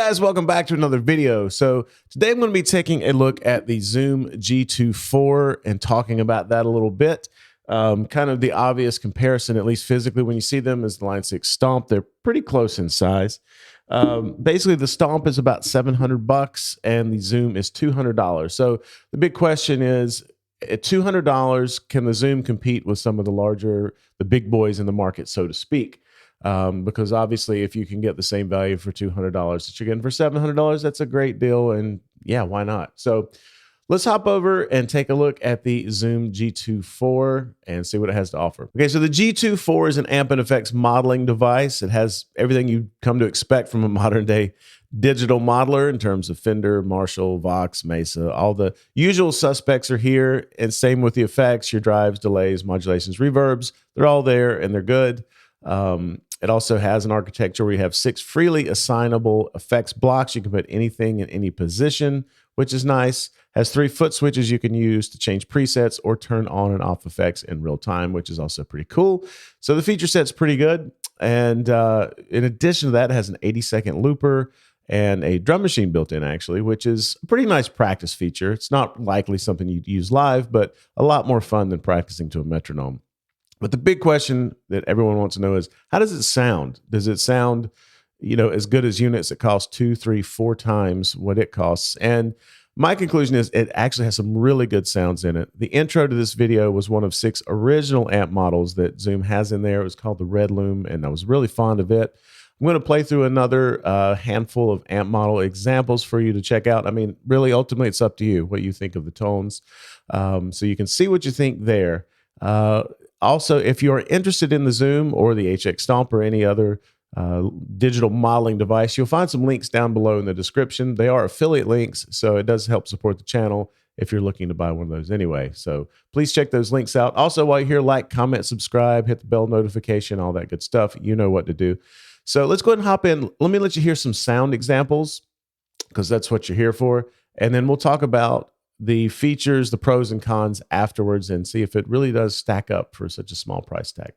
guys, welcome back to another video. So today I'm going to be taking a look at the Zoom G2 and talking about that a little bit. Kind of the obvious comparison, at least physically, when you see them, is the Line 6 Stomp. They're pretty close in size. Basically, the Stomp is about $700 and the Zoom is $200. So the big question is, at $200, can the Zoom compete with some of the big boys in the market, so to speak? Because obviously, if you can get the same value for $200 that you're getting for $700, that's a great deal. And yeah, why not? So let's hop over and take a look at the Zoom G2 and see what it has to offer. Okay, so the G2 is an amp and effects modeling device. It has everything you come to expect from a modern day digital modeler in terms of Fender, Marshall, Vox, Mesa. All the usual suspects are here, and same with the effects, your drives, delays, modulations, reverbs. They're all there and they're good. It also has an architecture where you have 6 freely assignable effects blocks. You can put anything in any position, which is nice. Has 3 foot switches you can use to change presets or turn on and off effects in real time, which is also pretty cool. So the feature set's pretty good. And in addition to that, it has an 80-second looper and a drum machine built in, actually, which is a pretty nice practice feature. It's not likely something you'd use live, but a lot more fun than practicing to a metronome. But the big question that everyone wants to know is, how does it sound? Does it sound, as good as units that cost 2, 3, 4 times what it costs? And my conclusion is it actually has some really good sounds in it. The intro to this video was one of 6 original amp models that Zoom has in there. It was called the Red Loom, and I was really fond of it. I'm going to play through another handful of amp model examples for you to check out. I mean, really, ultimately, it's up to you what you think of the tones. So you can see what you think there. Also, if you're interested in the Zoom or the HX Stomp or any other digital modeling device, you'll find some links down below in the description. They are affiliate links, so it does help support the channel if you're looking to buy one of those anyway. So please check those links out. Also, while you're here, like, comment, subscribe, hit the bell notification, all that good stuff. You know what to do. So let's go ahead and hop in. Let me let you hear some sound examples, because that's what you're here for. And then we'll talk about the features, the pros and cons afterwards, and see if it really does stack up for such a small price tag.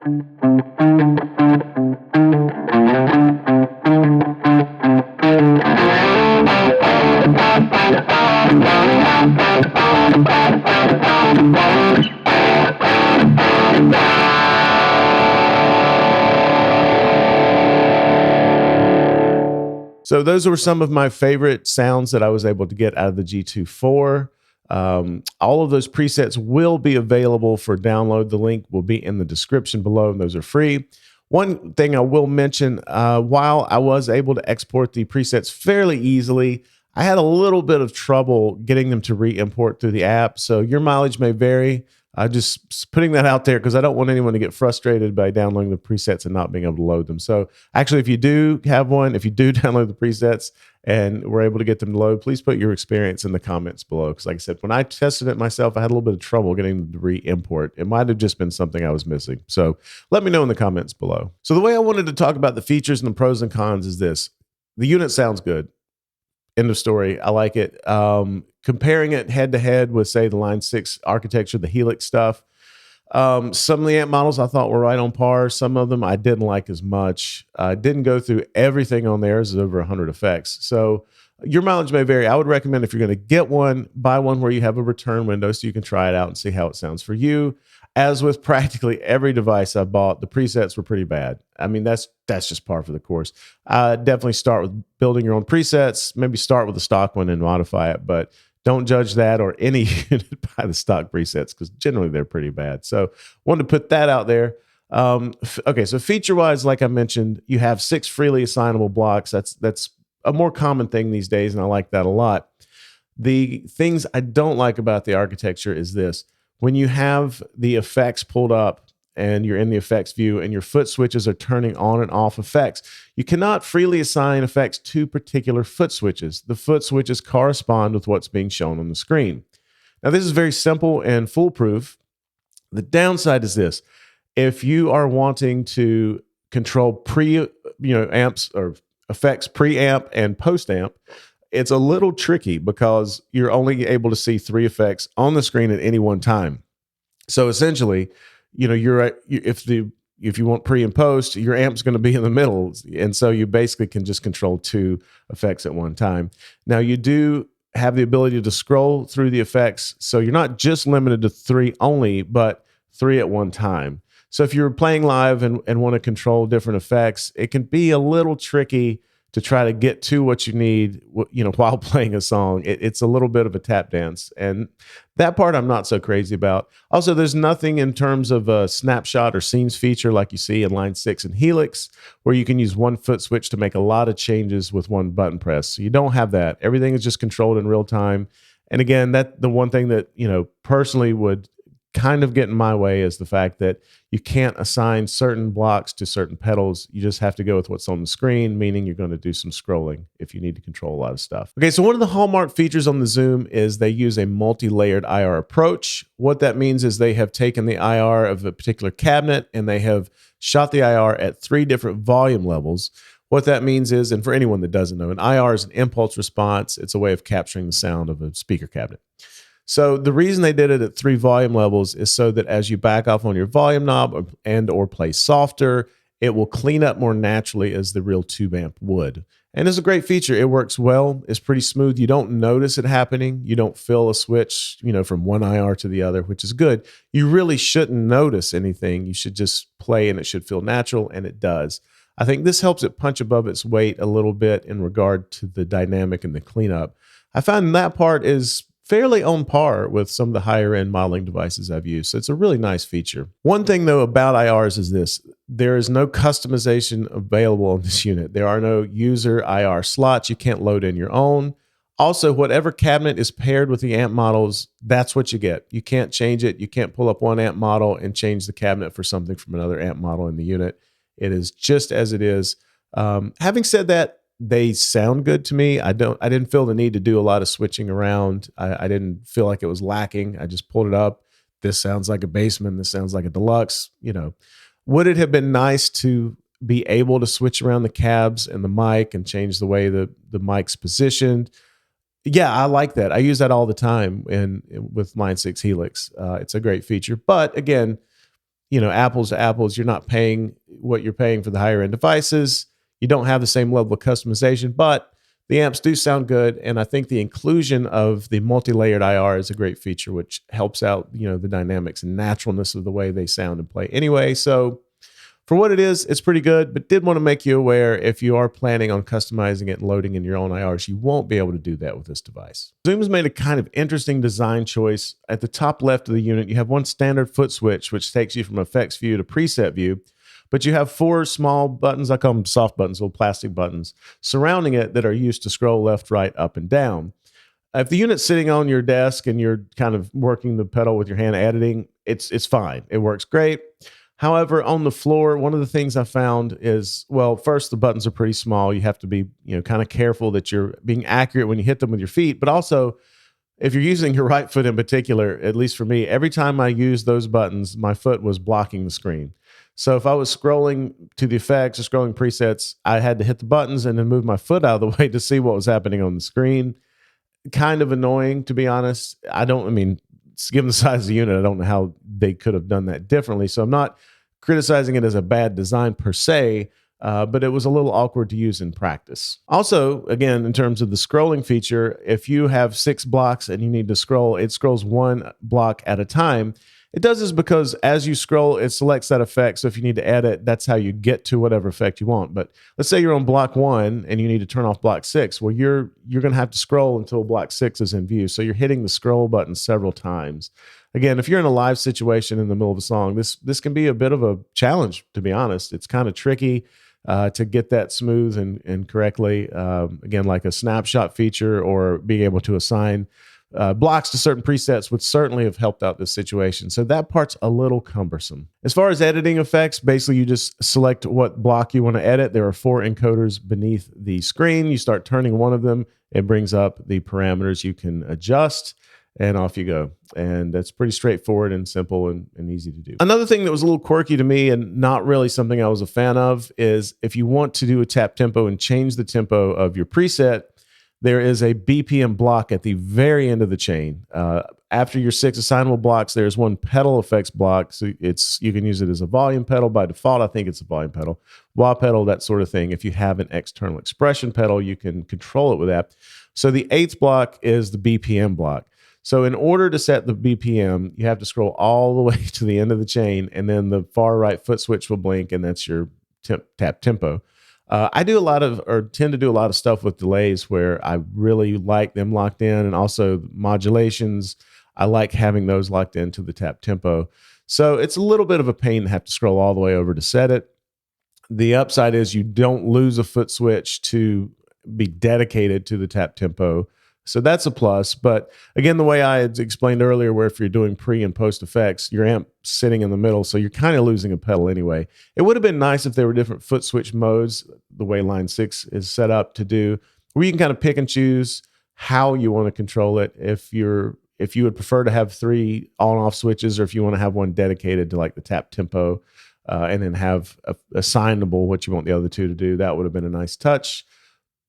So those were some of my favorite sounds that I was able to get out of the G2-4. All of those presets will be available for download. The link will be in the description below, and those are free. One thing I will mention, while I was able to export the presets fairly easily, I had a little bit of trouble getting them to re-import through the app. So your mileage may vary. I just putting that out there because I don't want anyone to get frustrated by downloading the presets and not being able to load them. So actually, if you do have one, if you do download the presets and were able to get them to load, please put your experience in the comments below. Because like I said, when I tested it myself, I had a little bit of trouble getting them to re-import. It might have just been something I was missing. So let me know in the comments below. So the way I wanted to talk about the features and the pros and cons is this. The unit sounds good. End of story. I like it. Comparing it head to head with, say, the Line 6 architecture, the Helix stuff, some of the amp models I thought were right on par. Some of them I didn't like as much. I didn't go through everything on there. There's over 100 effects. So your mileage may vary. I would recommend if you're going to get one, buy one where you have a return window so you can try it out and see how it sounds for you. As with practically every device I bought, the presets were pretty bad. I mean, that's just par for the course. Definitely start with building your own presets. Maybe start with a stock one and modify it, but don't judge that or any unit by the stock presets because generally they're pretty bad. So wanted to put that out there. Okay, so feature-wise, like I mentioned, you have 6 freely assignable blocks. That's a more common thing these days, and I like that a lot. The things I don't like about the architecture is this. When you have the effects pulled up and you're in the effects view and your foot switches are turning on and off effects, you cannot freely assign effects to particular foot switches. The foot switches correspond with what's being shown on the screen. Now, this is very simple and foolproof. The downside is this. If you are wanting to control amps or effects preamp and postamp, it's a little tricky because you're only able to see 3 effects on the screen at any one time. So essentially, if you want pre and post, your amp's going to be in the middle, and so you basically can just control 2 effects at one time. Now you do have the ability to scroll through the effects, so you're not just limited to 3 only, but 3 at one time. So if you're playing live and want to control different effects, it can be a little tricky to try to get to what you need, while playing a song. It's a little bit of a tap dance, and that part I'm not so crazy about. Also, there's nothing in terms of a snapshot or scenes feature like you see in Line 6 and Helix, where you can use one foot switch to make a lot of changes with one button press. So you don't have that. Everything is just controlled in real time. And again, that the one thing that personally would kind of get in my way is the fact that you can't assign certain blocks to certain pedals. You just have to go with what's on the screen, meaning you're going to do some scrolling if you need to control a lot of stuff. Okay, so one of the hallmark features on the Zoom is they use a multi-layered IR approach. What that means is they have taken the IR of a particular cabinet and they have shot the IR at 3 different volume levels. What that means is, and for anyone that doesn't know, an IR is an impulse response. It's a way of capturing the sound of a speaker cabinet. So the reason they did it at 3 volume levels is so that as you back off on your volume knob or play softer, it will clean up more naturally as the real tube amp would. And it's a great feature. It works well. It's pretty smooth. You don't notice it happening. You don't feel a switch, from one IR to the other, which is good. You really shouldn't notice anything. You should just play and it should feel natural, and it does. I think this helps it punch above its weight a little bit in regard to the dynamic and the cleanup. I find that part is fairly on par with some of the higher end modeling devices I've used. So it's a really nice feature. One thing though about IRs is this: there is no customization available on this unit. There are no user IR slots. You can't load in your own. Also, whatever cabinet is paired with the amp models, that's what you get. You can't change it. You can't pull up one amp model and change the cabinet for something from another amp model in the unit. It is just as it is. Having said that, they sound good to me. I didn't feel the need to do a lot of switching around. I didn't feel like it was lacking. I just pulled it up. This sounds like a Bassman. This sounds like a Deluxe. Would it have been nice to be able to switch around the cabs and the mic and change the way the mic's positioned? Yeah, I like that. I use that all the time with Line 6 Helix. It's a great feature. But again, apples to apples. You're not paying what you're paying for the higher end devices. You don't have the same level of customization, but the amps do sound good. And I think the inclusion of the multi-layered IR is a great feature, which helps out, the dynamics and naturalness of the way they sound and play anyway. So for what it is, it's pretty good, but did want to make you aware if you are planning on customizing it and loading in your own IRs, you won't be able to do that with this device. Zoom's made a kind of interesting design choice. At the top left of the unit, you have one standard foot switch, which takes you from effects view to preset view, but you have 4 small buttons, I call them soft buttons, little plastic buttons, surrounding it that are used to scroll left, right, up, and down. If the unit's sitting on your desk and you're kind of working the pedal with your hand editing, it's fine. It works great. However, on the floor, one of the things I found is, well, first, the buttons are pretty small. You have to be, kind of careful that you're being accurate when you hit them with your feet. But also, if you're using your right foot in particular, at least for me, every time I used those buttons, my foot was blocking the screen. So if I was scrolling to the effects or scrolling presets, I had to hit the buttons and then move my foot out of the way to see what was happening on the screen. Kind of annoying, to be honest. Given the size of the unit, I don't know how they could have done that differently. So I'm not criticizing it as a bad design per se, but it was a little awkward to use in practice. Also, again, in terms of the scrolling feature, if you have 6 blocks and you need to scroll, it scrolls 1 block at a time. It does this because as you scroll, it selects that effect. So if you need to edit, that's how you get to whatever effect you want. But let's say you're on block 1 and you need to turn off block 6. Well, you're going to have to scroll until block 6 is in view. So you're hitting the scroll button several times. Again, if you're in a live situation in the middle of a song, this can be a bit of a challenge, to be honest. It's kind of tricky to get that smooth and correctly. Again, like a snapshot feature or being able to assign blocks to certain presets would certainly have helped out this situation. So that part's a little cumbersome. As far as editing effects, basically you just select what block you want to edit. There are 4 encoders beneath the screen. You start turning one of them. It brings up the parameters you can adjust, and off you go. And that's pretty straightforward and simple and easy to do. Another thing that was a little quirky to me and not really something I was a fan of is if you want to do a tap tempo and change the tempo of your preset, there is a BPM block at the very end of the chain. After your 6 assignable blocks, there's one pedal effects block. So you can use it as a volume pedal. By default, I think it's a volume pedal, wah pedal, that sort of thing. If you have an external expression pedal, you can control it with that. So the 8th block is the BPM block. So in order to set the BPM, you have to scroll all the way to the end of the chain, and then the far right foot switch will blink, and that's your tap tempo. I tend to do a lot of stuff with delays where I really like them locked in, and also modulations. I like having those locked into the tap tempo. So it's a little bit of a pain to have to scroll all the way over to set it. The upside is you don't lose a foot switch to be dedicated to the tap tempo. So that's a plus. But again, the way I had explained earlier, where if you're doing pre and post effects, your amp sitting in the middle, so you're kind of losing a pedal anyway. It would have been nice if there were different foot switch modes, the way line 6 is set up to do, where you can kind of pick and choose how you want to control it. If you would prefer to have 3 on-off switches, or if you want to have one dedicated to like the tap tempo, and then have assignable what you want the other 2 to do, that would have been a nice touch.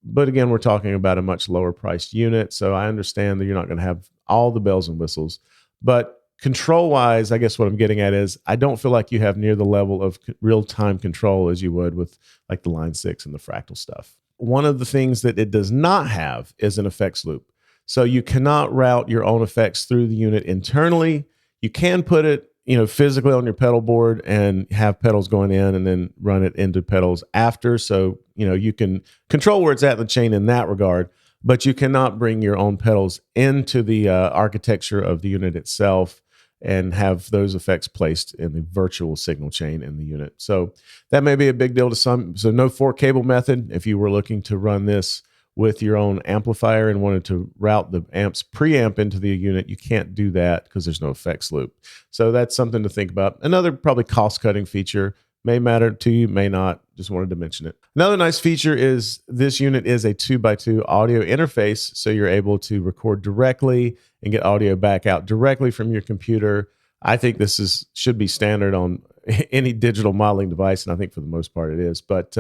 But again, we're talking about a much lower priced unit, so I understand that you're not going to have all the bells and whistles. But control-wise, I guess what I'm getting at is I don't feel like you have near the level of real-time control as you would with like the Line 6 and the Fractal stuff. One of the things that it does not have is an effects loop. So you cannot route your own effects through the unit internally. You can put it physically on your pedal board and have pedals going in and then run it into pedals after. So, you can control where it's at in the chain in that regard, but you cannot bring your own pedals into the architecture of the unit itself and have those effects placed in the virtual signal chain in the unit. So that may be a big deal to some. So no 4-cable method. If you were looking to run this with your own amplifier and wanted to route the amp's preamp into the unit, you can't do that because there's no effects loop. So that's something to think about. Another probably cost-cutting feature. May matter to you, may not. Just wanted to mention it. Another nice feature is this unit is a 2x2 audio interface, so you're able to record directly and get audio back out directly from your computer. I think this should be standard on any digital modeling device, and I think for the most part it is. But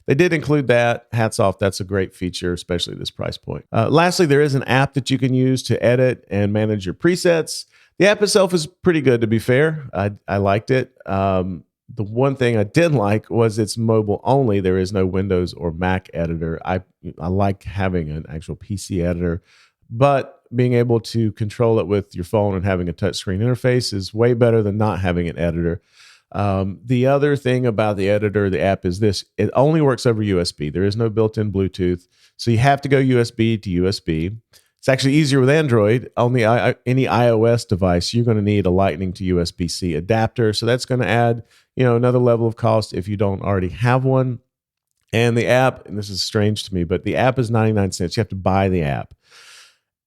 they did include that. Hats off. That's a great feature, especially at this price point. Lastly, there is an app that you can use to edit and manage your presets. The app itself is pretty good, to be fair. I liked it. The one thing I didn't like was it's mobile only. There is no Windows or Mac editor. I like having an actual PC editor, but being able to control it with your phone and having a touchscreen interface is way better than not having an editor. The other thing about the editor, the app, is this: it only works over USB. There is no built-in Bluetooth, so you have to go USB to USB. It's actually easier with Android. On any iOS device, you're going to need a Lightning to USB-C adapter, so that's going to add, another level of cost if you don't already have one. And the app, and this is strange to me, but the app is 99 cents. You have to buy the app.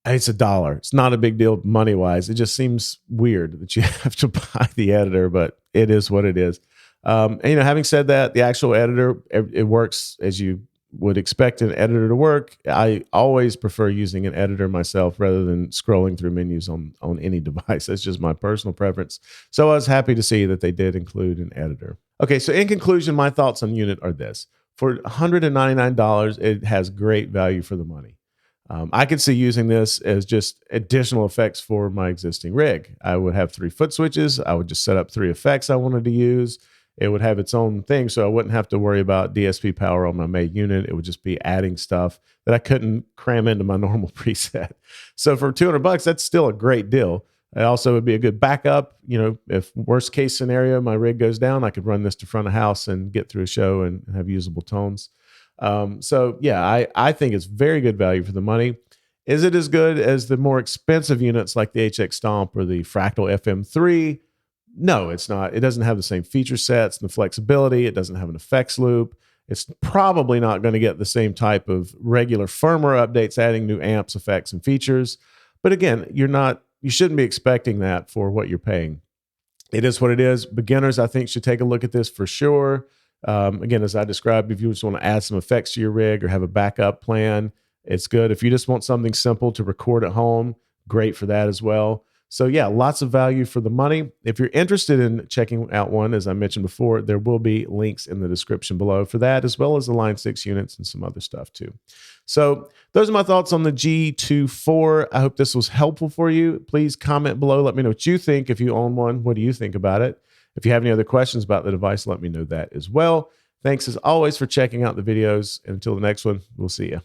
It's $1. It's not a big deal money wise. It just seems weird that you have to buy the editor, but it is what it is. And, having said that, the actual editor, it works as you would expect an editor to work. I always prefer using an editor myself rather than scrolling through menus on any device. That's just my personal preference. So I was happy to see that they did include an editor. Okay, so in conclusion, my thoughts on Unit are this. For $199, it has great value for the money. I could see using this as just additional effects for my existing rig. I would have 3 foot switches. I would just set up 3 effects I wanted to use. It would have its own thing, so I wouldn't have to worry about DSP power on my main unit. It would just be adding stuff that I couldn't cram into my normal preset. So for $200, that's still a great deal. It also would be a good backup. If worst case scenario, my rig goes down, I could run this to front of house and get through a show and have usable tones. So yeah, I think it's very good value for the money. Is it as good as the more expensive units like the HX Stomp or the Fractal FM3? No, it's not. It doesn't have the same feature sets and the flexibility. It doesn't have an effects loop. It's probably not going to get the same type of regular firmware updates, adding new amps, effects, and features. But again, you shouldn't be expecting that for what you're paying. It is what it is. Beginners, I think, should take a look at this for sure. Again, as I described, if you just want to add some effects to your rig or have a backup plan, it's good. If you just want something simple to record at home, great for that as well. So yeah, lots of value for the money. If you're interested in checking out one, as I mentioned before, there will be links in the description below for that, as well as the Line 6 units and some other stuff too. So those are my thoughts on the G24. I hope this was helpful for you. Please comment below. Let me know what you think. If you own one, what do you think about it? If you have any other questions about the device, let me know that as well. Thanks as always for checking out the videos. And until the next one, we'll see you.